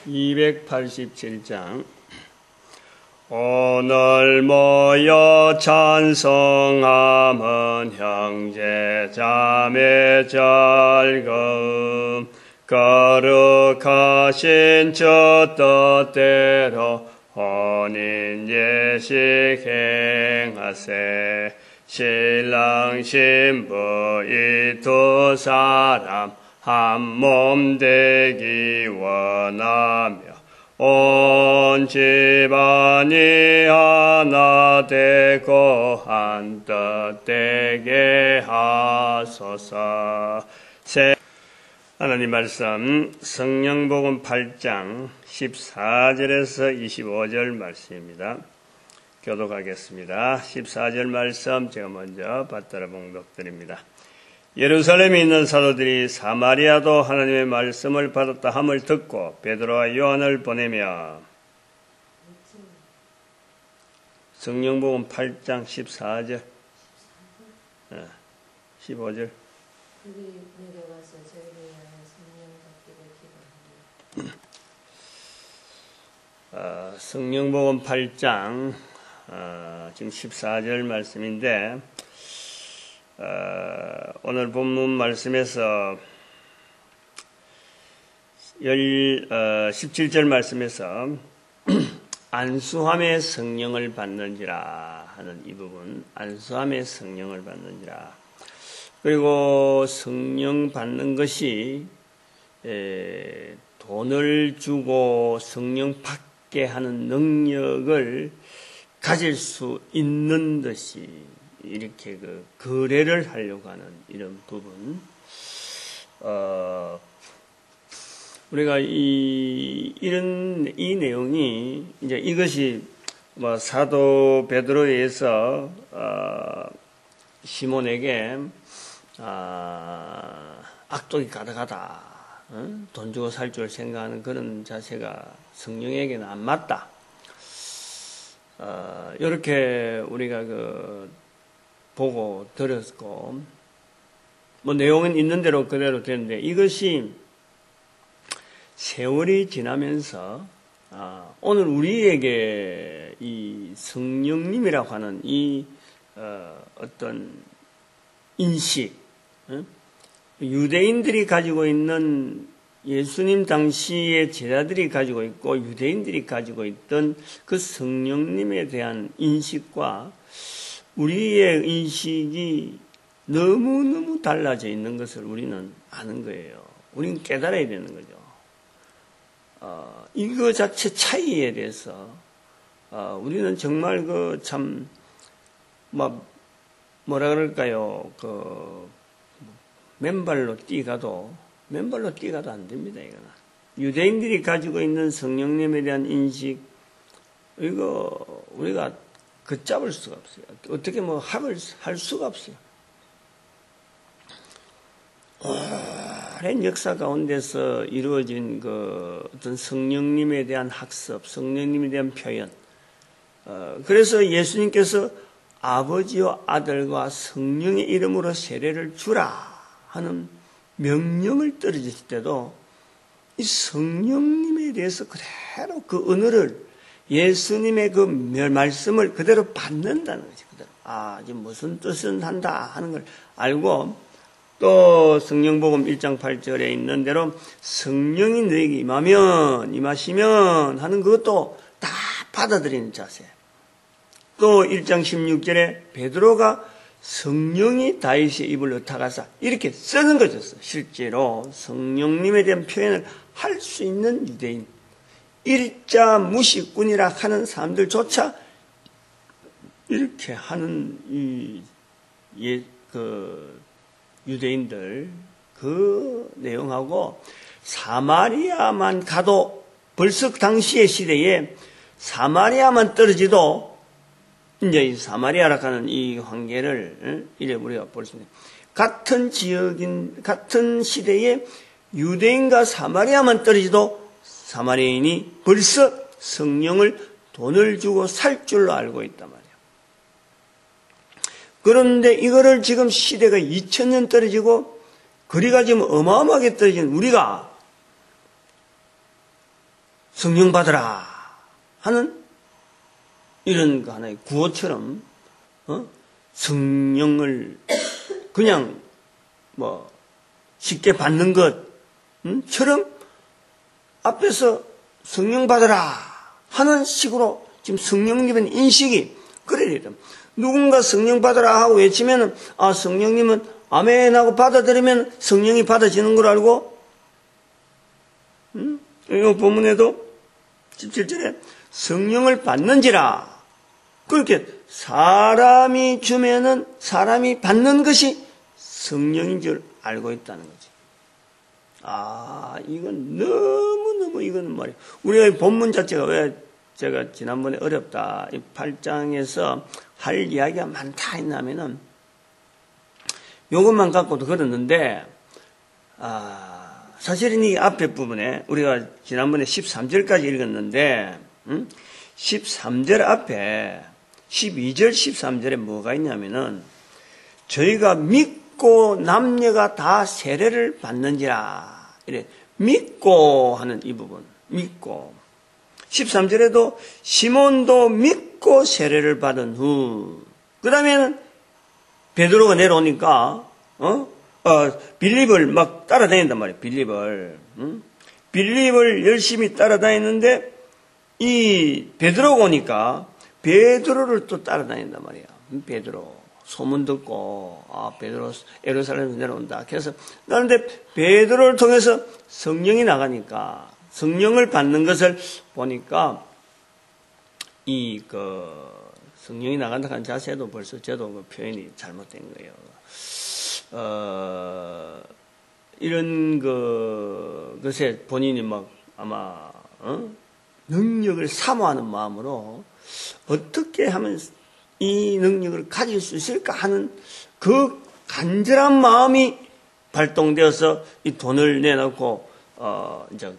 287장 오늘 모여 찬송함은 형제 자매 즐거움 거룩하신 저 뜻대로 혼인 예식 행하세 신랑 신부 이 두 사람 한 몸 되기 원하며 온 집안이 하나 되고 한 뜻 되게 하소서. 하나님 말씀 성령복음 8장 14절에서 25절 말씀입니다. 교독하겠습니다. 14절 말씀 제가 먼저 받들어 봉독드립니다. 예루살렘에 있는 사도들이 사마리아도 하나님의 말씀을 받았다 함을 듣고 베드로와 요한을 보내며 성령복음 8장 14절 15절 그들이 내려가서 저희를 위하여 성령 받기를 기도합니다. 성령복음 8장 지금 14절 말씀인데 오늘 본문 말씀에서 17절 말씀에서 안수함의 성령을 받는지라 하는 이 부분, 안수함의 성령을 받는지라. 그리고 성령 받는 것이 돈을 주고 성령 받게 하는 능력을 가질 수 있는 듯이 이렇게 거래를 하려고 하는 이런 부분. 우리가 이 내용이 이제 이것이 사도 베드로에 의해서 시몬에게 악독이 가득하다. 돈 주고 살 줄 생각하는 그런 자세가 성령에게는 안 맞다. 이렇게 우리가 보고 들었고, 내용은 있는 대로 그대로 되는데, 이것이 세월이 지나면서, 오늘 우리에게 이 성령님이라고 하는 이, 어떤 인식, 유대인들이 가지고 있는 예수님 당시의 제자들이 가지고 있고, 유대인들이 가지고 있던 그 성령님에 대한 인식과 우리의 인식이 너무너무 달라져 있는 것을 우리는 아는 거예요. 우리는 깨달아야 되는 거죠. 이거 자체 차이에 대해서 우리는 정말 뭐라 그럴까요? 맨발로 뛰가도 안 됩니다. 이거는 유대인들이 가지고 있는 성령님에 대한 인식, 이거 우리가 걷잡을 수가 없어요. 어떻게 합을 할 수가 없어요. 오랜 역사 가운데서 이루어진 어떤 성령님에 대한 학습, 성령님에 대한 표현. 그래서 예수님께서 아버지와 아들과 성령의 이름으로 세례를 주라 하는 명령을 떨어졌을 때도 이 성령님에 대해서 그대로 그 언어를 예수님의 그 말씀을 그대로 받는다는 거지. 그대로. 지금 무슨 뜻은 한다 하는 걸 알고, 또 성령복음 1장 8절에 있는 대로 성령이 너에게 임하시면 하는 그것도 다 받아들이는 자세. 또 1장 16절에 베드로가 성령이 다윗의 입을 의탁하사 이렇게 쓰는 거죠. 실제로 성령님에 대한 표현을 할 수 있는 유대인, 일자 무식꾼이라 하는 사람들조차 이렇게 하는 유대인들 그 내용하고 사마리아만 가도 벌써 당시의 시대에 사마리아만 떨어지도 이제 이 사마리아라 하는 이 관계를 이래 우리가 볼 수 있는 같은 시대에 유대인과 사마리아만 떨어지도 사마리아인이 벌써 성령을 돈을 주고 살 줄로 알고 있단 말이에요. 그런데 이거를 지금 시대가 2000년 떨어지고 거리가 지금 어마어마하게 떨어진 우리가 성령 받으라 하는 이런 거 하나의 구호처럼 성령을 그냥 뭐 쉽게 받는 것처럼 앞에서 성령 받으라 하는 식으로 지금 성령님의 인식이 그래야 돼요. 누군가 성령 받으라 하고 외치면은 성령님은 아멘 하고 받아들이면 성령이 받아지는 걸 알고 이 본문에도 17절에 성령을 받는지라 그렇게 사람이 주면은 사람이 받는 것이 성령인 줄 알고 있다는 거지. 이건 너무너무 이거는 말이야. 우리가 이 본문 자체가 왜 제가 지난번에 어렵다. 이 8장에서 할 이야기가 많다 했냐면은 이것만 갖고도 그랬는데 사실은 이 앞에 부분에 우리가 지난번에 13절까지 읽었는데 13절 앞에 12절 13절에 뭐가 있냐면은 저희가 믿고 남녀가 다 세례를 받는지라 이래 믿고 하는 이 부분 믿고 13절에도 시몬도 믿고 세례를 받은 후 그 다음에는 베드로가 내려오니까 빌립을 막 따라다닌단 말이에요. 빌립을 열심히 따라다녔는데 이 베드로가 오니까 베드로를 또 따라다닌단 말이에요. 베드로 소문 듣고 베드로 예루살렘에서 내려온다. 그래서 그런데 베드로를 통해서 성령이 나가니까 성령을 받는 것을 보니까 성령이 나간다 하는 자세도 벌써 저도 그 표현이 잘못된 거예요. 이런 것에 본인이 막 아마 능력을 사모하는 마음으로 어떻게 하면 이 능력을 가질 수 있을까 하는 그 간절한 마음이 발동되어서 이 돈을 내놓고 이제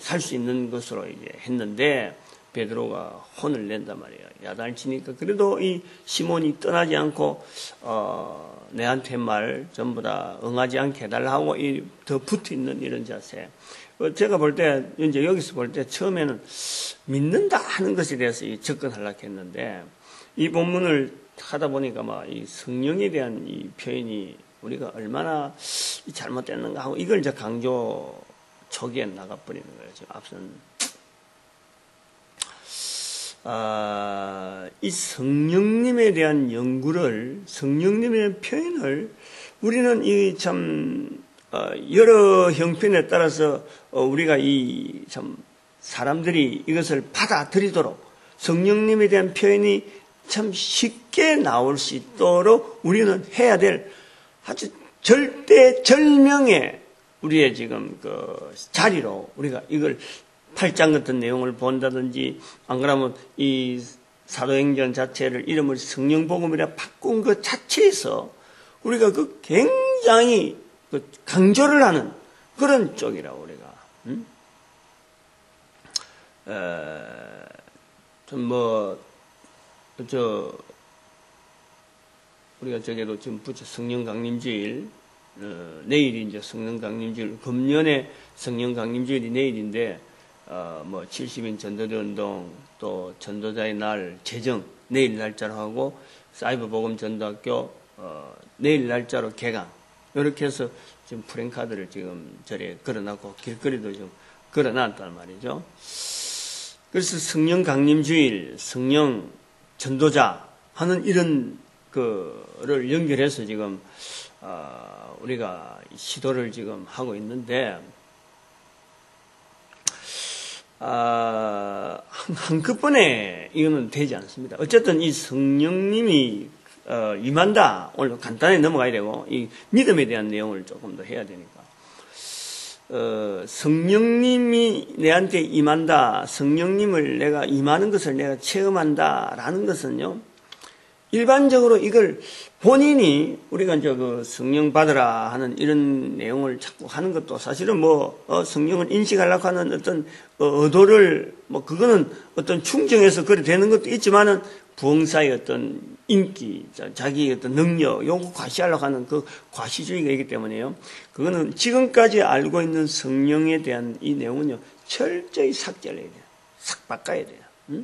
살 수 있는 것으로 이제 했는데 베드로가 혼을 낸단 말이에요. 야단을 치니까 그래도 이 시몬이 떠나지 않고 내한테 말 전부 다 응하지 않게 해달라 하고 더 붙어 있는 이런 자세. 제가 볼 때 이제 여기서 볼 때 처음에는 믿는다 하는 것에 대해서 접근하려고 했는데 이 본문을 하다 보니까 막 이 성령에 대한 이 표현이 우리가 얼마나 잘못됐는가 하고 이걸 이제 강조 초기에 나가버리는 거예요. 지금 앞선 이 성령님에 대한 연구를 성령님에 대한 표현을 우리는 이 참 여러 형편에 따라서 우리가 이 참 사람들이 이것을 받아들이도록 성령님에 대한 표현이 참 쉽게 나올 수 있도록 우리는 해야 될 아주 절대절명의 우리의 지금 그 자리로 우리가 이걸 8장 같은 내용을 본다든지 안 그러면 이 사도행전 자체를 이름을 성령복음이라 바꾼 것 자체에서 우리가 그 굉장히 그 강조를 하는 그런 쪽이라 우리가 우리가 저기도 지금 부처 성령 강림주일 내일이 이제 성령 강림주일 금년에 성령 강림주일이 내일인데 70인 전도대 운동 또 전도자의 날 제정 내일 날짜로 하고 사이버 복음 전도학교 내일 날짜로 개강 이렇게 해서 지금 프랭카드를 지금 저래 걸어놨고 길거리도 좀 걸어놨단 말이죠. 그래서 성령 강림주일, 성령 전도자 하는 이런 거를 연결해서 지금 우리가 시도를 지금 하고 있는데 한꺼번에 이거는 되지 않습니다. 어쨌든 이 성령님이 임한다. 오늘 간단히 넘어가야 되고 이 믿음에 대한 내용을 조금 더 해야 되니까 성령님이 내한테 임한다. 성령님을 내가 임하는 것을 내가 체험한다라는 것은요. 일반적으로 이걸 본인이 우리가 이제 그 성령 받으라 하는 이런 내용을 자꾸 하는 것도 사실은 성령을 인식하려고 하는 어떤 의도를 그거는 어떤 충정해서 그래 되는 것도 있지만은 부흥사의 어떤 인기, 자기 어떤 능력, 요거 과시하려고 하는 그 과시주의가 있기 때문에요. 그거는 지금까지 알고 있는 성령에 대한 이 내용은요, 철저히 삭제를 해야 돼요. 싹 바꿔야 돼요.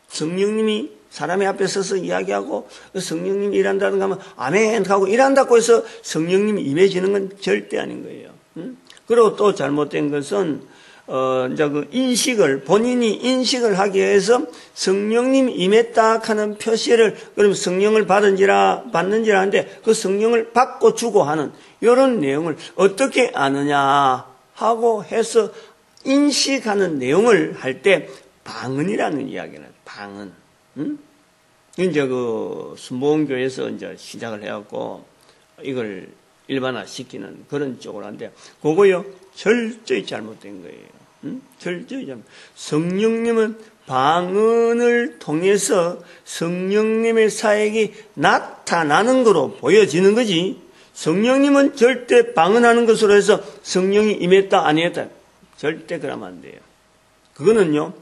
성령님이 사람의 앞에 서서 이야기하고 성령님이 일한다든가 하면 아멘 하고 일한다고 해서 성령님이 임해지는 건 절대 아닌 거예요. 그리고 또 잘못된 것은 이제 그 인식을 본인이 인식을 하기 위해서 성령님 임했다 하는 표시를 그럼 성령을 받는지라 하는데 그 성령을 받고 주고 하는 이런 내용을 어떻게 아느냐 하고 해서 인식하는 내용을 할 때 방언이라는 이야기를 해요. 방언. 이제 그 순복음교회에서 이제 시작을 해갖고 이걸 일반화 시키는 그런 쪽으로 하는데 그거요 철저히 잘못된 거예요. 철저히 잘못. 성령님은 방언을 통해서 성령님의 사역이 나타나는 거로 보여지는 거지. 성령님은 절대 방언하는 것으로 해서 성령이 임했다 아니었다 절대 그러면 안 돼요. 그거는요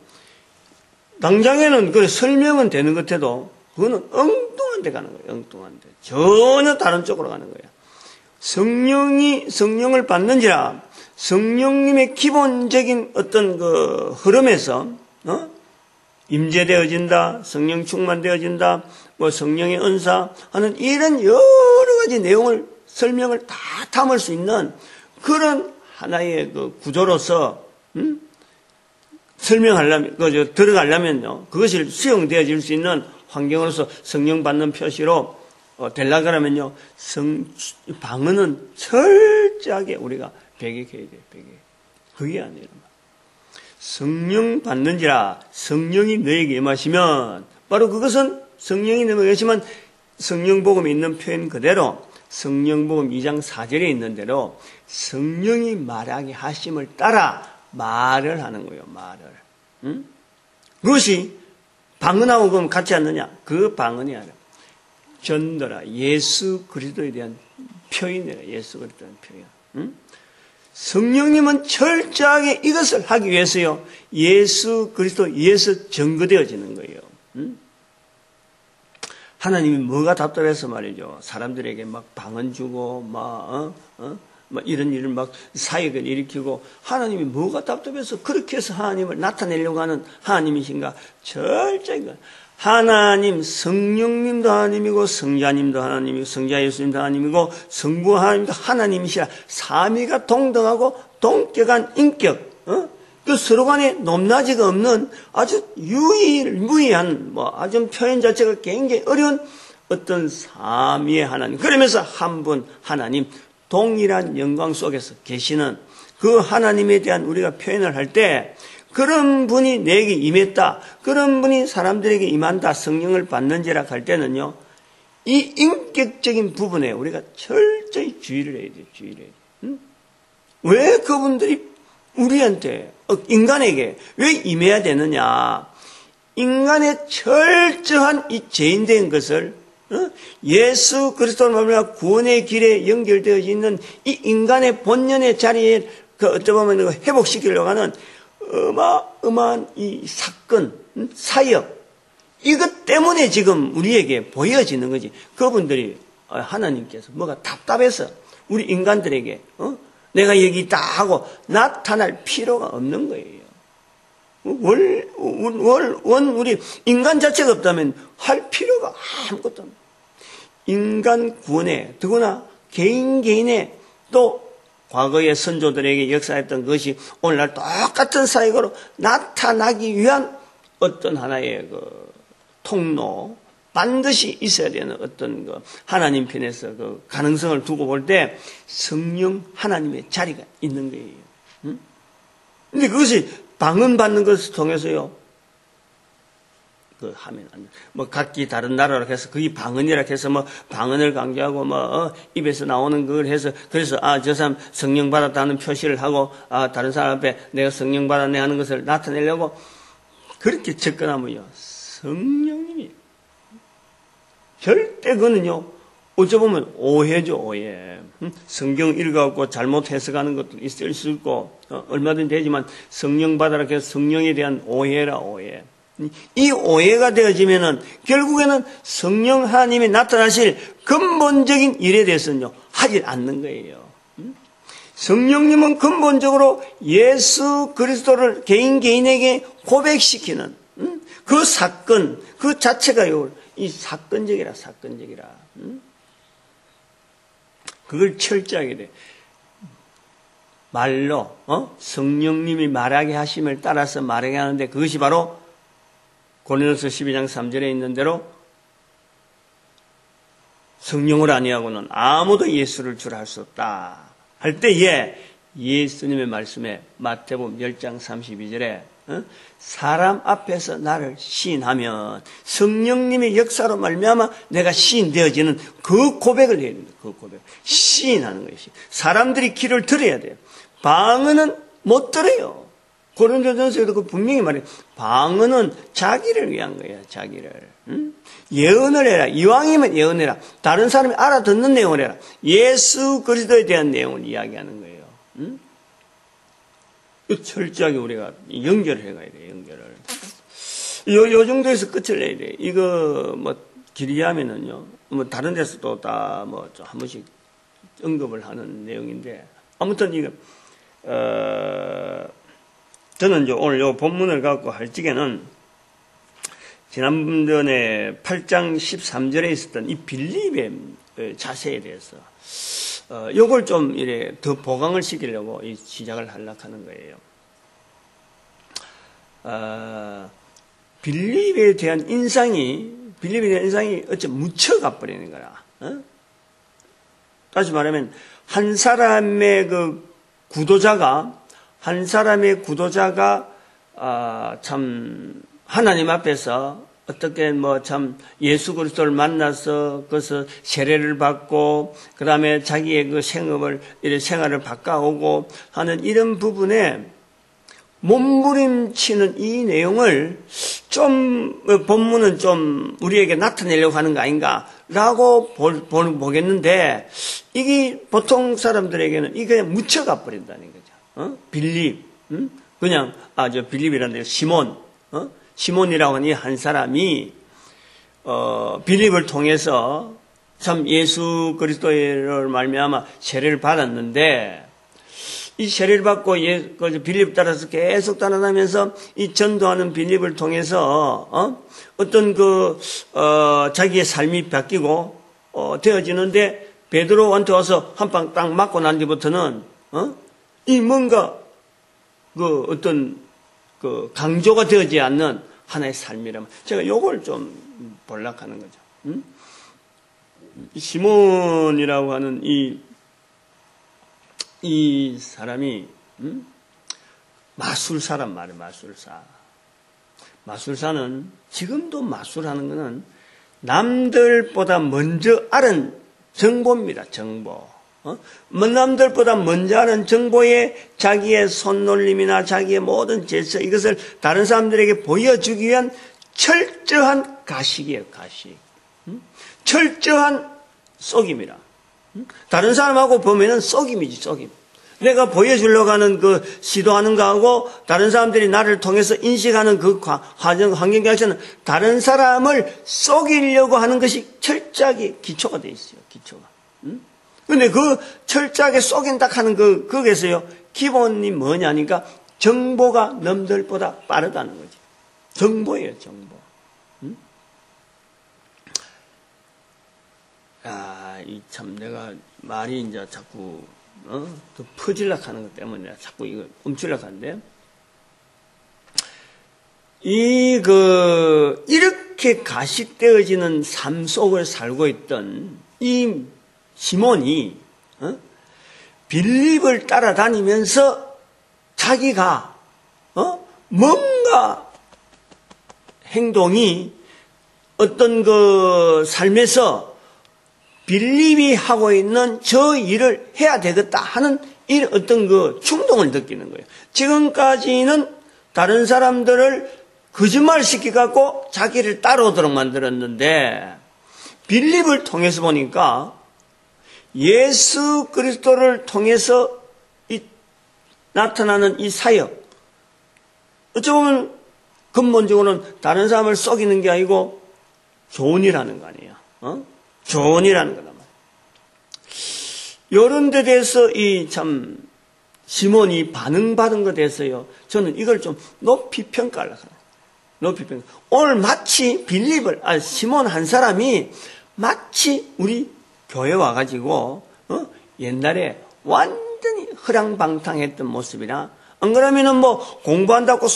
당장에는 그 설명은 되는 것 같아도 그거는 엉뚱한 데 가는 거예요. 엉뚱한 데. 전혀 다른 쪽으로 가는 거예요. 성령을 받는지라 성령님의 기본적인 어떤 그 흐름에서 임재되어진다, 성령 충만되어진다, 뭐 성령의 은사 하는 이런 여러 가지 내용을 설명을 다 담을 수 있는 그런 하나의 그 구조로서 설명하려면 들어가려면요 그것이 수용되어질 수 있는 환경으로서 성령 받는 표시로 되려고 하면요 방언은 철저하게 우리가 배격해야 돼요. 그게 아니라 성령 받는지라 성령이 너에게 임하시면 바로 그것은 성령이 너에게 임하시면 성령복음에 있는 표현 그대로 성령복음 2장 4절에 있는 대로 성령이 말하게 하심을 따라 말을 하는 거예요. 말을. 그것이 방언하고 그럼 같지 않느냐? 그 방언이 아니라 전도라 예수 그리스도에 대한 표현이라 예수 그리스도에 대한 표현. 성령님은 철저하게 이것을 하기 위해서요. 예수 그리스도에서 증거되어지는 거예요. 하나님이 뭐가 답답해서 말이죠. 사람들에게 막 방언 주고 막 이런 일을 막 사역을 일으키고 하나님이 뭐가 답답해서 그렇게 해서 하나님을 나타내려고 하는 하나님이신가? 철저히 하나님 성령님도 하나님이고 성자님도 하나님이고 성자 예수님도 하나님이고 성부 하나님도 하나님이시라 삼위가 동등하고 동격한 인격 그 서로 간에 높낮이가 없는 아주 유일무이한 아주 표현 자체가 굉장히 어려운 어떤 삼위의 하나님 그러면서 한 분 하나님 동일한 영광 속에서 계시는 그 하나님에 대한 우리가 표현을 할 때 그런 분이 내게 임했다. 그런 분이 사람들에게 임한다. 성령을 받는지라 할 때는요. 이 인격적인 부분에 우리가 철저히 주의를 해야 돼요. 주의를 해야 돼요. 왜 그분들이 우리한테 인간에게 왜 임해야 되느냐. 인간의 철저한 이 죄인된 것을 예수 그리스도를 말미암아 구원의 길에 연결되어 있는 이 인간의 본연의 자리에 어떻게 보면 회복시키려고 하는 어마어마한 이 사건, 사역 이것 때문에 지금 우리에게 보여지는 거지. 그분들이 하나님께서 뭐가 답답해서 우리 인간들에게 내가 여기 있다 하고 나타날 필요가 없는 거예요. 우리 인간 자체가 없다면 할 필요가 아무것도 없는 인간 구원에 더구나 개인의 또 과거의 선조들에게 역사했던 것이 오늘날 똑같은 사역으로 나타나기 위한 어떤 하나의 그 통로 반드시 있어야 되는 어떤 그 하나님 편에서 그 가능성을 두고 볼 때 성령 하나님의 자리가 있는 거예요. 근데 그것이 방언 받는 것을 통해서요. 그 하면 안 돼. 각기 다른 나라로 해서 그게 방언이라 해서 방언을 강조하고 입에서 나오는 그걸 해서 그래서 저 사람 성령 받았다는 표시를 하고 다른 사람 앞에 내가 성령 받았네 하는 것을 나타내려고 그렇게 접근하면요. 성령님이 절대 그거는요. 어쩌보면 오해죠. 오해. 성경 읽어갖고 잘못 해석하는 것도 있을 수 있고 얼마든지 되지만 성령 받아라 해서 성령에 대한 오해라 오해. 이 오해가 되어지면은 결국에는 성령 하나님이 나타나실 근본적인 일에 대해서는요 하지 않는 거예요. 성령님은 근본적으로 예수 그리스도를 개인에게 고백시키는 그 사건 그 자체가 이 사건적이라. 그걸 철저하게 돼. 말로 성령님이 말하게 하심을 따라서 말하게 하는데 그것이 바로 고린도서 12장 3절에 있는 대로 성령을 아니하고는 아무도 예수를 줄 알 수 없다 할 때에 예수님의 말씀에 마태복음 10장 32절에 사람 앞에서 나를 시인하면 성령님의 역사로 말미암아 내가 시인되어지는 그 고백을 해야 됩니다. 그 고백. 시인하는 것이. 사람들이 귀를 들어야 돼요. 방언은 못 들어요. 고린도전서에도 그 분명히 말해요. 방언은 자기를 위한 거예요. 자기를. 예언을 해라. 이왕이면 예언해라. 다른 사람이 알아듣는 내용을 해라. 예수 그리스도에 대한 내용을 이야기하는 거예요. 철저하게 우리가 연결을 해가야 돼요. 연결을. 요 정도에서 끝을 내야 돼요. 이거 뭐 길게 하면은요. 뭐 다른 데서도 다 뭐 한 번씩 언급을 하는 내용인데 아무튼 이거 저는 이제 오늘 요 본문을 갖고 할 적에는 지난번에 8장 13절에 있었던 이 빌립의 자세에 대해서 요걸 좀 이래 더 보강을 시키려고 이 시작을 하려고 하는 거예요. 빌립에 대한 인상이 어째 묻혀가 버리는 거라. 다시 말하면 한 사람의 구도자가 참 하나님 앞에서 어떻게 참 예수 그리스도를 만나서 그것을 세례를 받고 그 다음에 자기의 그 생활을 바꿔오고 하는 이런 부분에 몸부림치는 이 내용을 본문은 좀 우리에게 나타내려고 하는 거 아닌가라고 보겠는데 이게 보통 사람들에게는 이게 그냥 묻혀가 버린다는 거죠. 빌립, 그냥 빌립이라는 데 시몬이라고 하는 한 사람이 빌립을 통해서 참 예수 그리스도를 말미암아 세례를 받았는데 이 세례를 받고 빌립 따라서 계속 따라다니면서 이 전도하는 빌립을 통해서 어떤 자기의 삶이 바뀌고 되어지는데 베드로한테 와서 한 방 딱 맞고 난 뒤부터는 이 뭔가 어떤 강조가 되지 않는 하나의 삶이라면 제가 요걸 좀 볼락하는 거죠. 시몬이라고 하는 이 사람이 마술사란 말이에요. 마술사는 지금도 마술하는 것은 남들보다 먼저 아는 정보입니다. 정보. 남들보다 먼저 아는 정보에 자기의 손놀림이나 자기의 모든 제스 이것을 다른 사람들에게 보여주기 위한 철저한 가식이에요. 가식. 철저한 속임이라. 다른 사람하고 보면은 속임이지, 속임. 내가 보여주려고 하는 시도하는 거하고 다른 사람들이 나를 통해서 인식하는 환경에서는 다른 사람을 속이려고 하는 것이 철저하게 기초가 되어 있어요. 기초가. 근데 철저하게 속인다 하는 거기서요, 기본이 뭐냐니까 정보가 남들보다 빠르다는 거지. 정보예요, 정보. 참 내가 말이 이제 자꾸 더 퍼질락 하는 것 때문에 내가 자꾸 이거 움찔락 하는데 이렇게 가식되어지는 삶 속을 살고 있던 이 시몬이 빌립을 따라다니면서 자기가 뭔가 행동이 어떤 삶에서 빌립이 하고 있는 저 일을 해야 되겠다 하는 어떤 충동을 느끼는 거예요. 지금까지는 다른 사람들을 거짓말시켜갖고 자기를 따라오도록 만들었는데 빌립을 통해서 보니까 예수 그리스도를 통해서 나타나는 이 사역, 어쩌면 근본적으로는 다른 사람을 속이는 게 아니고 좋은 일 하는 거 아니에요. 좋은 일 하는 거다. 이런 데 대해서 시몬이 반응받은 것에 대해서요, 저는 이걸 좀 높이 평가하려고 해요. 높이 평가. 오늘 마치 시몬 한 사람이 마치 우리 교회 와가지고, 옛날에 완전히 허랑방탕했던 모습이나, 안 그러면은 공부한다고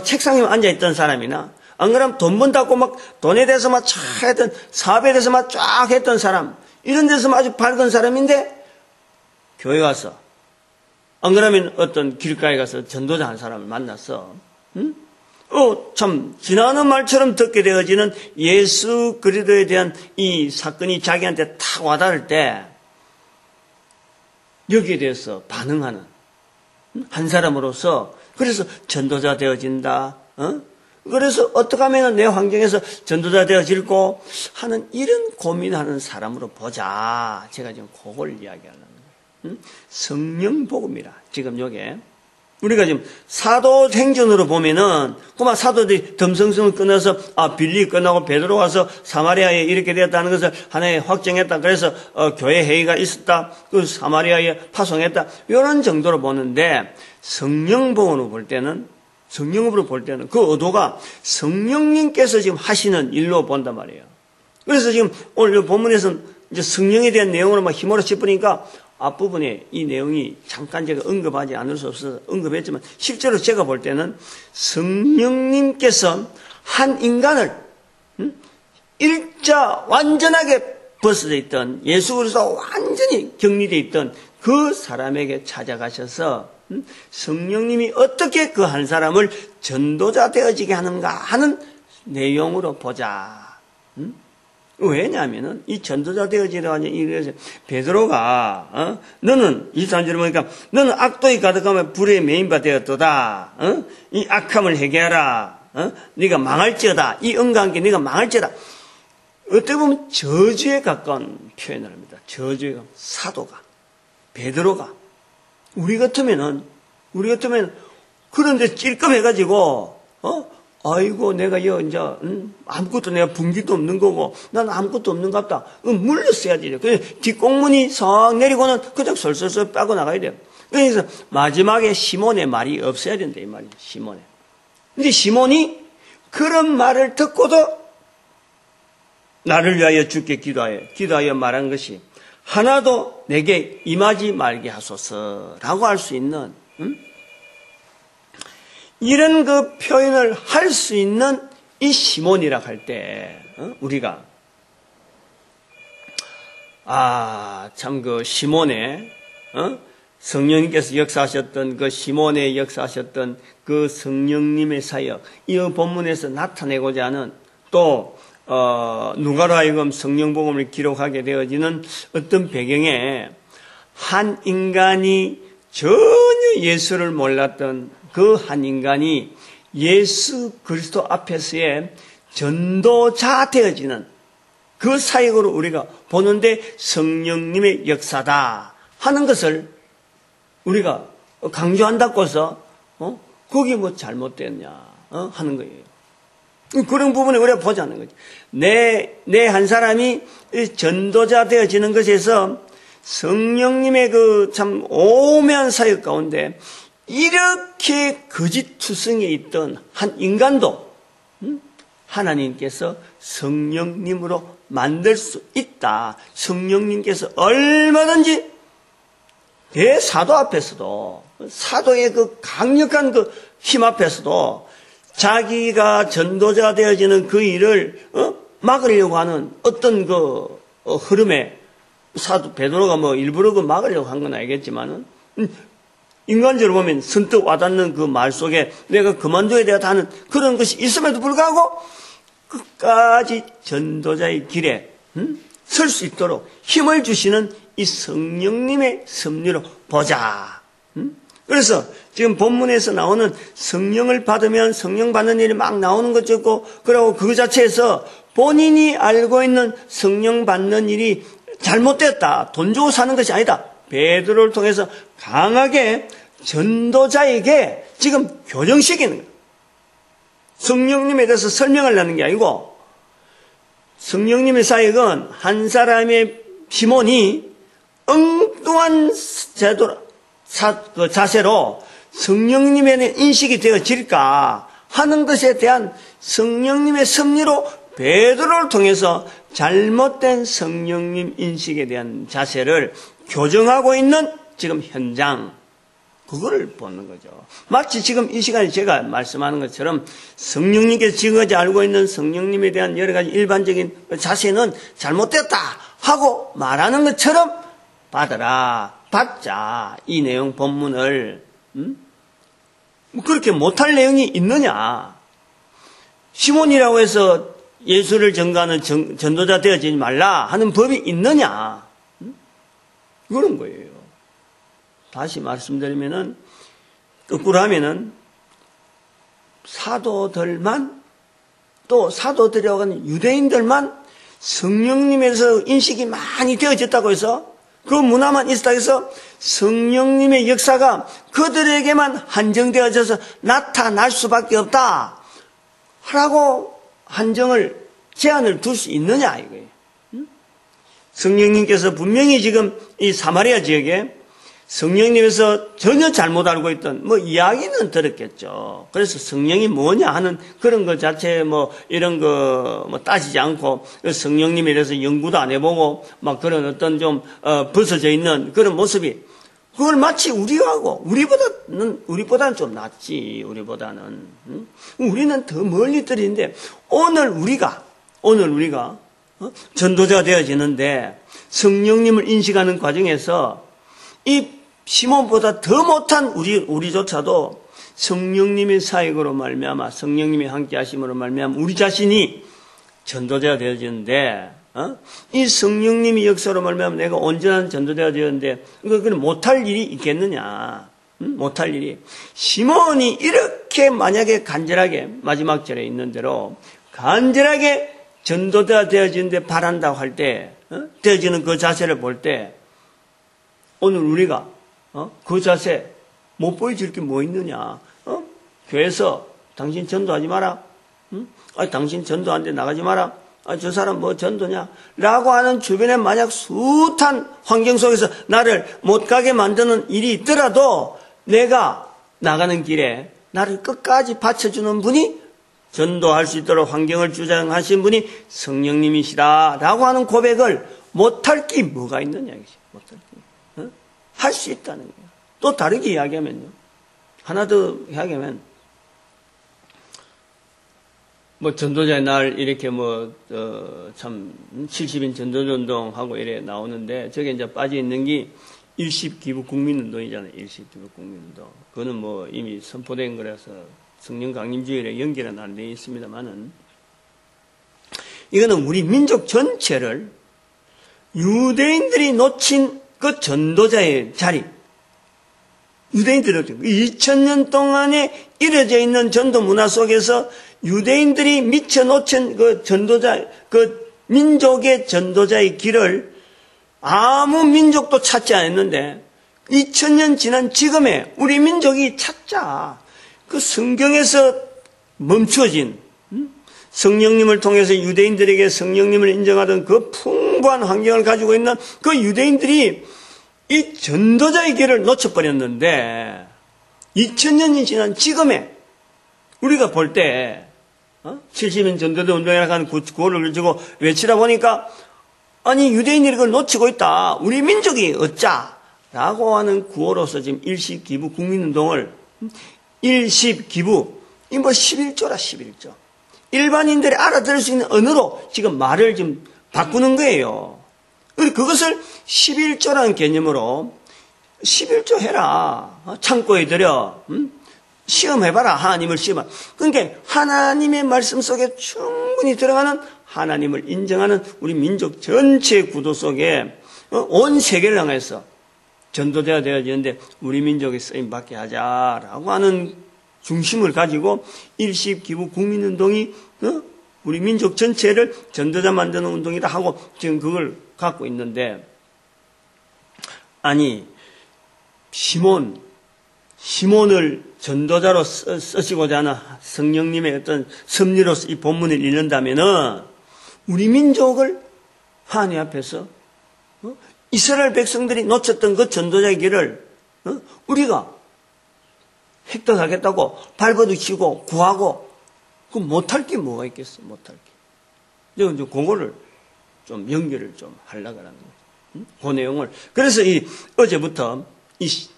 책상에 앉아있던 사람이나, 안 그러면 돈 번다고 돈에 대해서 쫙 했던, 사업에 대해서 쫙 했던 사람, 이런 데서 아주 밝은 사람인데, 교회 와서, 안 그러면 어떤 길가에 가서 전도자 한 사람을 만났어. 참, 지나가는 말처럼 듣게 되어지는 예수 그리스도에 대한 이 사건이 자기한테 탁 와닿을 때, 여기에 대해서 반응하는 한 사람으로서, 그래서 전도자 되어진다. 그래서 어떻게 하면 내 환경에서 전도자 되어질고 하는 이런 고민하는 사람으로 보자. 제가 지금 그걸 이야기하는 거예요. 성령 복음이라. 지금 요게 우리가 지금 사도행전으로 보면은 그만 사도들이 덤성성을 끊어서 빌리 끝나고 베드로 가서 사마리아에 이렇게 되었다는 것을 하나에 확정했다. 그래서 교회 회의가 있었다. 그 사마리아에 파송했다. 이런 정도로 보는데 성령 복음으로 볼 때는 그 의도가 성령님께서 지금 하시는 일로 본단 말이에요. 그래서 지금 오늘 본문에서는 이제 성령에 대한 내용으로 힘으로 짚으니까 앞부분에 이 내용이 잠깐 제가 언급하지 않을 수 없어서 언급했지만 실제로 제가 볼 때는 성령님께서 한 인간을 일자 완전하게 벗어져 있던 예수 그리스도 완전히 격리되어 있던 그 사람에게 찾아가셔서 성령님이 어떻게 그 한 사람을 전도자 되어지게 하는가 하는 내용으로 보자. 왜냐하면은 이 전도자 되어지라고 하는 이래서 베드로가 너는 23절에 보니까 너는 악도에 가득하면 불의 메인바 되었도다. 이 악함을 해결하라. 네가 망할지어다. 이 은과 함께 네가 망할지어다. 어떻게 보면 저주에 가까운 표현을 합니다. 저주에 가까운 사도가 베드로가 우리 같으면 그런데 찔끔해가지고 아이고 내가 이제 아무것도 내가 분기도 없는 거고 난 아무것도 없는 것 같다. 물렸어야지. 그래서 뒷공문이 싹 내리고는 그냥 솔솔솔 빠고 나가야 돼요. 그래서 마지막에 시몬의 말이 없어야 된다 이 말이에요. 시몬의. 근데 시몬이 그런 말을 듣고도 나를 위하여 주께 기도하여 말한 것이 하나도 내게 임하지 말게 하소서라고 할 수 있는 이런 그 표현을 할 수 있는 이 시몬이라 할 때 우리가 참 그 시몬의 성령님께서 역사하셨던 그 시몬의 역사하셨던 그 성령님의 사역 이 본문에서 나타내고자 하는 또 누가로 하여금 성령복음을 기록하게 되어지는 어떤 배경에 한 인간이 전혀 예수를 몰랐던 그 한 인간이 예수 그리스도 앞에서의 전도자 되어지는 그 사역으로 우리가 보는데 성령님의 역사다 하는 것을 우리가 강조한다고 해서 거기 뭐 잘못됐냐 하는 거예요. 그런 부분을 우리가 보자는 거죠. 내 한 사람이 전도자 되어지는 것에서 성령님의 그 참 오묘한 사역 가운데 이렇게 거짓투성에 있던 한 인간도 하나님께서 성령님으로 만들 수 있다. 성령님께서 얼마든지 대사도 앞에서도 사도의 그 강력한 그 힘 앞에서도 자기가 전도자 되어지는 그 일을 막으려고 하는 어떤 그 흐름에 사도 베드로가 뭐 일부러 그 막으려고 한 건 알겠지만은 인간적으로 보면 선뜻 와닿는 그 말 속에 내가 그만둬야 되겠다 하는 그런 것이 있음에도 불구하고 끝까지 전도자의 길에 설 수 있도록 힘을 주시는 이 성령님의 섭리로 보자. 그래서 지금 본문에서 나오는 성령을 받으면 성령 받는 일이 막 나오는 것 같고 그리고 그 자체에서 본인이 알고 있는 성령 받는 일이 잘못됐다. 돈 주고 사는 것이 아니다. 베드로를 통해서 강하게 전도자에게 지금 교정시키는 거예요. 성령님에 대해서 설명을 하는 게 아니고 성령님의 사역은 한 사람의 시몬이 엉뚱한 제도로 그 자세로 성령님에 대한 인식이 되어질까 하는 것에 대한 성령님의 섭리로 베드로를 통해서 잘못된 성령님 인식에 대한 자세를 교정하고 있는 지금 현장, 그거를 보는 거죠. 마치 지금 이 시간에 제가 말씀하는 것처럼 성령님께서 지금까지 알고 있는 성령님에 대한 여러 가지 일반적인 자세는 잘못됐다 하고 말하는 것처럼 받자. 이 내용 본문을 그렇게 못할 내용이 있느냐. 시몬이라고 해서 예수를 전가하는 전도자 되어지지 말라 하는 법이 있느냐. 그런 거예요. 다시 말씀드리면은, 거꾸로 하면은, 사도들만, 또 사도들이라고 하는 유대인들만 성령님에서 인식이 많이 되어졌다고 해서, 그 문화만 있었다고 해서 성령님의 역사가 그들에게만 한정되어져서 나타날 수밖에 없다. 하라고 제한을 둘 수 있느냐, 이거예요. 성령님께서 분명히 지금 이 사마리아 지역에 성령님에서 전혀 잘못 알고 있던 이야기는 들었겠죠. 그래서 성령이 뭐냐 하는 그런 것 자체에 이런 거 따지지 않고 성령님에 대해서 연구도 안 해보고 막 그런 어떤 좀 벗어져 있는 그런 모습이, 그걸 마치 우리보다는 좀 낫지. 우리는 더 멀리 떨어지는데 오늘 우리가 전도자가 되어지는데 성령님을 인식하는 과정에서 이 시몬보다 더 못한 우리조차도 성령님의 사역으로 말미암아, 성령님의 함께하심으로 말미암아 우리 자신이 전도자가 되어지는데, 이 성령님의 역사로 말미암아 내가 온전한 전도자가 되었는데 그건 못할 일이 있겠느냐? 못할 일이. 시몬이 이렇게 만약에 간절하게 마지막 절에 있는 대로 간절하게 전도자가 되어지는데 바란다고 할 때, 되어지는 그 자세를 볼 때, 오늘 우리가 그 자세 못 보여줄 게 뭐 있느냐? 교회에서 당신 전도하지 마라. 당신 전도하는데 나가지 마라. 저 사람 뭐 전도냐? 라고 하는 주변에 만약 숱한 환경 속에서 나를 못 가게 만드는 일이 있더라도 내가 나가는 길에 나를 끝까지 받쳐주는 분이, 전도할 수 있도록 환경을 주장하신 분이 성령님이시다 라고 하는 고백을 못할 게 뭐가 있느냐. 못할 게. 할 수 있다는 거예요. 또 다르게 이야기하면요. 하나 더 이야기하면, 전도자의 날 이렇게 참 70인 전도자 운동하고 이래 나오는데, 저게 이제 빠져 있는 게 일십기부 국민운동이잖아요. 일십기부 국민운동. 그거는 이미 선포된 거라서 성령 강림주일에 연결은 안 되어 있습니다만은, 이거는 우리 민족 전체를 유대인들이 놓친 그 전도자의 자리, 유대인들이 2000년 동안에 이루어져 있는 전도 문화 속에서 유대인들이 미쳐 놓친 그 전도자, 그 민족의 전도자의 길을 아무 민족도 찾지 않았는데 2000년 지난 지금에 우리 민족이 찾자. 그 성경에서 멈추어진, 성령님을 통해서 유대인들에게 성령님을 인정하던 그 풍부한 환경을 가지고 있는 그 유대인들이 이 전도자의 길을 놓쳐버렸는데 2000년이 지난 지금에 우리가 볼 때 70인 전도자 운동이라고 하는 구호를 가지고 외치다 보니까 아니 유대인들이 그걸 놓치고 있다. 우리 민족이 어쩌라고 하는 구호로서 지금 일십기부 국민운동을, 일십기부 이 11조라 11조. 일반인들이 알아들을 수 있는 언어로 지금 말을 좀 바꾸는 거예요. 그것을 11조라는 개념으로 11조 해라. 창고에 들여. 시험해봐라. 하나님을 시험하. 그러니까 하나님의 말씀 속에 충분히 들어가는 하나님을 인정하는 우리 민족 전체의 구도 속에 온 세계를 향해서 전도자가 되어지는데 우리 민족의 쓰임받게 하자라고 하는 중심을 가지고 일십기부 국민운동이 우리 민족 전체를 전도자 만드는 운동이다 하고 지금 그걸 갖고 있는데, 아니 시몬을 전도자로 쓰시고자 하는 성령님의 어떤 섭리로서 이 본문을 읽는다면은 우리 민족을 하나님 앞에서 이스라엘 백성들이 놓쳤던 그 전도자의 길을 우리가 획득하겠다고 발버둥치고 구하고 그 못할 게 뭐가 있겠어? 못할 게. 이제 그거를 좀 연결을 좀 하려고 하는 거예요. 그 내용을. 그래서 어제부터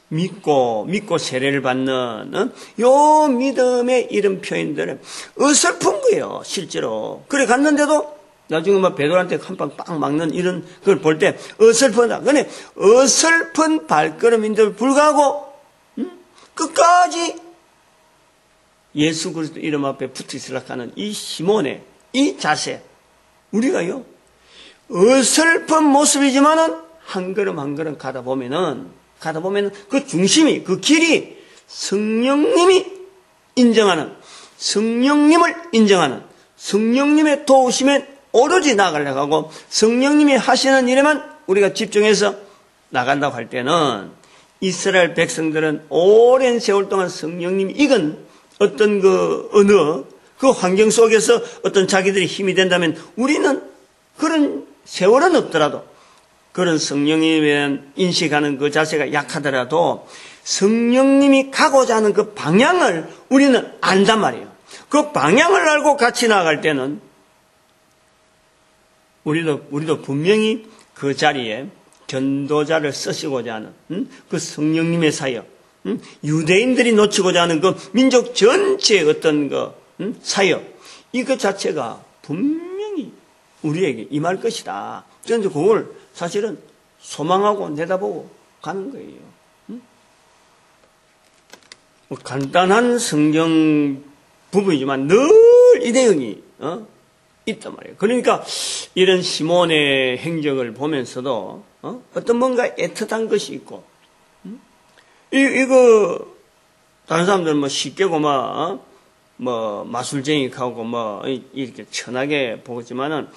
믿고 세례를 받는 요 믿음의 이런 표현들은 어설픈 거예요. 실제로. 그래 갔는데도 나중에 막 베드로한테 한 방 빵 막는 이런 걸 볼 때 어설프다. 근데 어설픈 발걸음인데도 불구하고 끝까지 예수 그리스도 이름 앞에 붙어 있으려고 하는 이 시몬의 이 자세, 우리가요 어설픈 모습이지만은 한 걸음 한 걸음 가다 보면은 그 중심이, 그 길이 성령님이 인정하는, 성령님을 인정하는, 성령님의 도우심에 오로지 나가려고 하고 성령님이 하시는 일에만 우리가 집중해서 나간다고 할 때는 이스라엘 백성들은 오랜 세월 동안 성령님이 익은 어떤 그 언어, 그 환경 속에서 어떤 자기들의 힘이 된다면 우리는 그런 세월은 없더라도 그런 성령님에 대한 인식하는 그 자세가 약하더라도 성령님이 가고자 하는 그 방향을 우리는 안단 말이에요. 그 방향을 알고 같이 나아갈 때는 우리도 분명히 그 자리에 전도자를 쓰시고자 하는 그 성령님의 사역, 유대인들이 놓치고자 하는 그 민족 전체의 어떤 그 사역, 이것 자체가 분명히 우리에게 임할 것이다. 그런데 그걸 사실은 소망하고 내다보고 가는 거예요. 뭐 간단한 성경 부분이지만 늘 이 내용이 있단 말이에요. 그러니까 이런 시몬의 행적을 보면서도 어떤 뭔가 애틋한 것이 있고, 이거 다른 사람들은 뭐 쉽게 고마 마술쟁이하고 뭐 이렇게 천하게 보지만은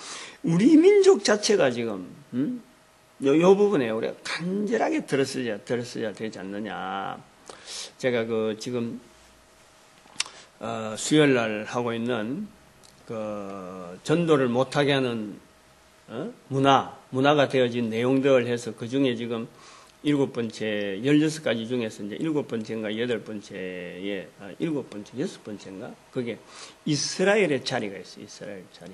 우리 민족 자체가 지금 요 부분에 우리가 간절하게 들었어야 되지 않느냐. 제가 지금 수요일 날 하고 있는 그 전도를 못하게 하는 문화가 되어진 내용들 해서 그 중에 지금 7번째, 16가지 중에서 이제 7번째인가 8번째에, 7번째, 6번째인가? 그게 이스라엘의 자리가 있어요. 이스라엘 자리.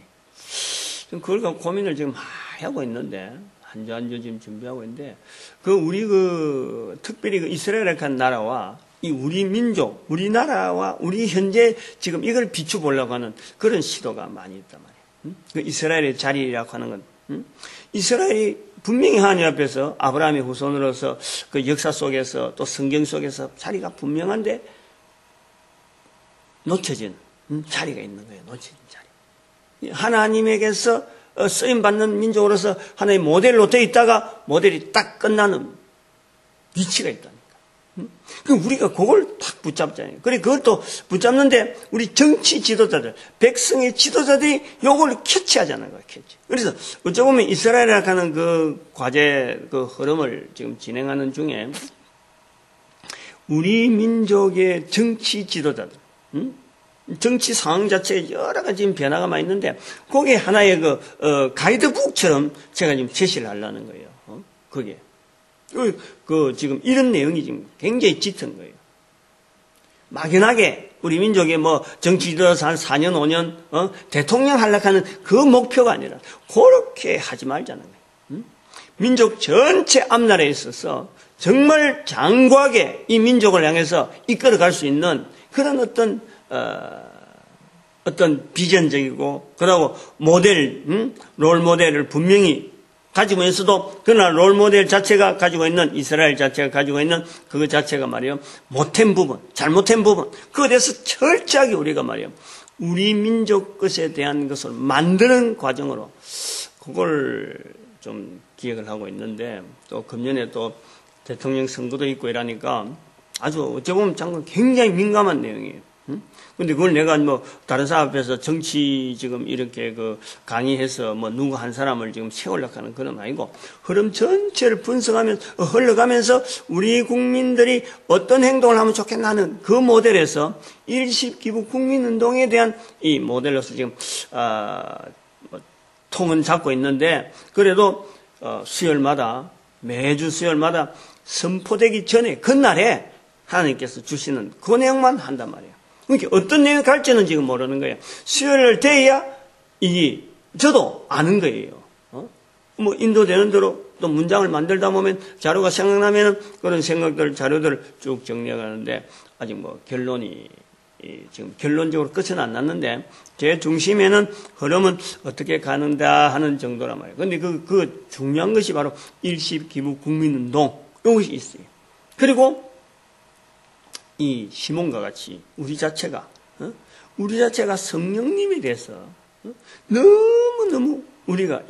그걸 갖고 고민을 지금 많이 하고 있는데, 한 주 지금 준비하고 있는데, 우리 특별히 이스라엘이라는 나라와 이 우리 민족, 우리나라와 우리 현재 지금 이걸 비추보려고 하는 그런 시도가 많이 있단 말이에요. 그 이스라엘의 자리라고 하는 건, 이스라엘이 분명히 하나님 앞에서 아브라함의 후손으로서 그 역사 속에서 또 성경 속에서 자리가 분명한데 놓쳐진 자리가 있는 거예요. 놓쳐진 자리. 하나님에게서 쓰임받는 민족으로서 하나의 모델로 되어 있다가 모델이 딱 끝나는 위치가 있다니까. 우리가 그걸 딱 붙잡잖아요. 그래, 그걸 또 붙잡는데 우리 정치 지도자들, 백성의 지도자들이 요걸 캐치하잖아요. 캐치. 그래서 어쩌면 이스라엘이라고 하는 그 과제, 그 흐름을 지금 진행하는 중에 우리 민족의 정치 지도자들, 정치 상황 자체에 여러 가지 지금 변화가 많이 있는데 그게 하나의 가이드북처럼 제가 지금 제시를 하려는 거예요. 그게. 지금 이런 내용이 지금 굉장히 짙은 거예요. 막연하게 우리 민족의 정치 지도자서 한 4년, 5년, 대통령 하려고 하는 그 목표가 아니라 그렇게 하지 말자는 거예요. 민족 전체 앞날에 있어서 정말 장구하게 이 민족을 향해서 이끌어갈 수 있는 그런 어떤 비전적이고, 그러고 롤 모델을 분명히 가지고 있어도, 그러나 롤 모델 자체가 가지고 있는, 이스라엘 자체가 가지고 있는 그거 자체가 말이에요. 못한 부분, 잘못한 부분, 그거에 대해서 철저하게 우리가 말이에요. 우리 민족 것에 대한 것을 만드는 과정으로, 그걸 좀 기획을 하고 있는데, 또 금년에 또 대통령 선거도 있고 이러니까 아주 어찌 보면 장관 굉장히 민감한 내용이에요. 근데 그걸 내가 다른 사람 앞에서 정치 지금 이렇게 강의해서 누구 한 사람을 지금 세우려고 하는 그런 아니고, 흐름 전체를 분석하면서, 흘러가면서 우리 국민들이 어떤 행동을 하면 좋겠나 하는 그 모델에서 일시기부 국민운동에 대한 이 모델로서 지금, 통은 잡고 있는데, 그래도, 매주 수요일마다 선포되기 전에 그날에 하나님께서 주시는 그 내용만 한단 말이에요. 그러니까 어떤 내용이 갈지는 지금 모르는 거예요. 수요일 돼야 이 저도 아는 거예요. 뭐 인도되는 대로 또 문장을 만들다 보면 자료가 생각나면 그런 생각들 자료들을 쭉 정리해 가는데 아직 뭐 결론이 지금 결론적으로 끝은 안 났는데 제 중심에는 흐름은 어떻게 가는가 하는 정도란 말이에요. 근데 그 중요한 것이 바로 일시기부 국민운동 이것이 있어요. 그리고 이 시몬과 같이 우리 자체가 성령님에 대해서 너무너무 우리가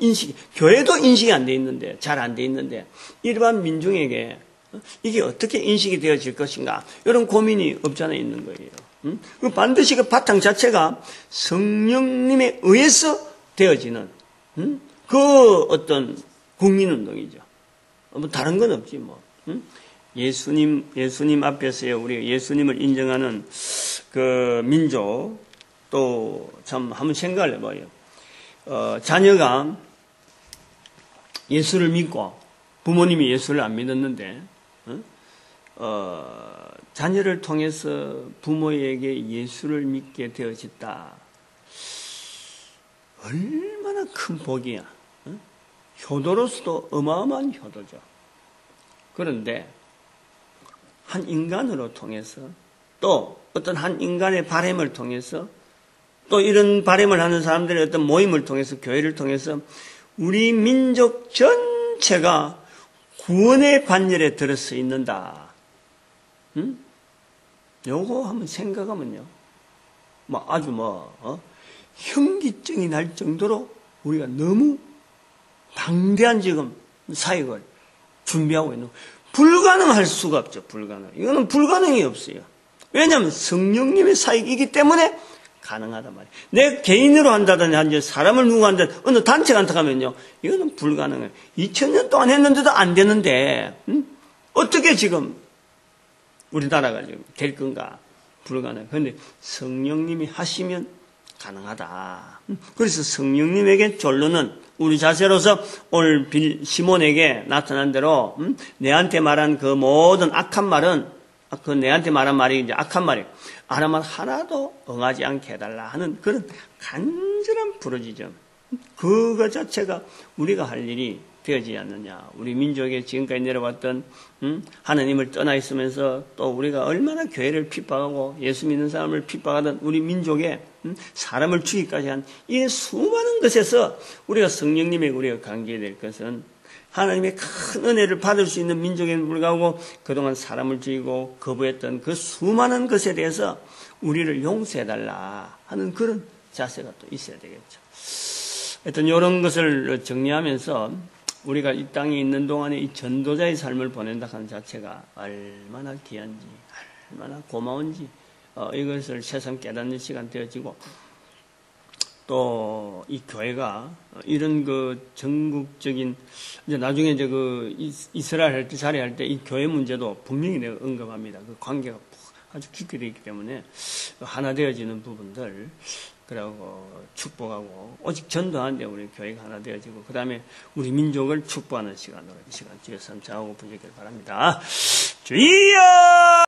교회도 인식이 안 돼 있는데, 잘 안 돼 있는데, 일반 민중에게 이게 어떻게 인식이 되어질 것인가, 이런 고민이 없잖아 있는 거예요. 반드시 그 바탕 자체가 성령님에 의해서 되어지는, 그 어떤 국민운동이죠. 뭐 다른 건 없지, 뭐. 예수님 앞에서요, 우리 예수님을 인정하는 그 민족, 또 참 한번 생각을 해봐요. 자녀가 예수를 믿고 부모님이 예수를 안 믿었는데 자녀를 통해서 부모에게 예수를 믿게 되어졌다. 얼마나 큰 복이야. 효도로서도 어마어마한 효도죠. 그런데 한 인간으로 통해서 또 어떤 한 인간의 바람을 통해서 또 이런 바람을 하는 사람들의 어떤 모임을 통해서 교회를 통해서 우리 민족 전체가 구원의 반열에 들어서 있는다. 요거 한번 생각하면요. 뭐 아주 현기증이 날 정도로 우리가 너무 방대한 지금 사역을 준비하고 있는 불가능할 수가 없죠. 이거는 불가능이 없어요. 왜냐하면 성령님의 사역이기 때문에 가능하단 말이에요. 내 개인으로 한다든지 사람을 누구 한다든지 어느 단체가 한다 하면요. 이거는 불가능해요. 2000년 동안 했는데도 안 되는데 어떻게 지금 우리나라가 지금 될 건가? 불가능해요. 그런데 성령님이 하시면 가능하다. 그래서 성령님에게 졸로는 우리 자세로서 오늘 시몬에게 나타난 대로 내한테 말한 그 모든 악한 말은 그 내한테 말한 말이 이제 악한 말이에요. 아라만 하나도 응하지 않게 해달라 하는 그런 간절한 부르짖음. 그거 자체가 우리가 할 일이 되어지지 않느냐. 우리 민족에 지금까지 내려왔던 하나님을 떠나 있으면서 또 우리가 얼마나 교회를 핍박하고 예수 믿는 사람을 핍박하던 우리 민족에 사람을 죽이기까지 한 이 수많은 것에서 우리가 성령님에게 우리가 관계될 것은 하나님의 큰 은혜를 받을 수 있는 민족에는 불구하고 그동안 사람을 죽이고 거부했던 그 수많은 것에 대해서 우리를 용서해달라 하는 그런 자세가 또 있어야 되겠죠. 하여튼 이런 것을 정리하면서 우리가 이 땅에 있는 동안에 이 전도자의 삶을 보낸다 하는 자체가 얼마나 귀한지, 얼마나 고마운지 이것을 새삼 깨닫는 시간 되어지고 또 이 교회가 이런 그 전국적인 이제 나중에 이제 그 이스라엘 할 때 자리할 때 이 교회 문제도 분명히 내가 언급합니다. 그 관계가 아주 깊게 되어 있기 때문에 하나 되어지는 부분들 그리고 축복하고 오직 전도하는데 우리 교회가 하나 되어지고 그 다음에 우리 민족을 축복하는 시간으로 이 시간 주여 삼창하고 부족길 바랍니다. 주여!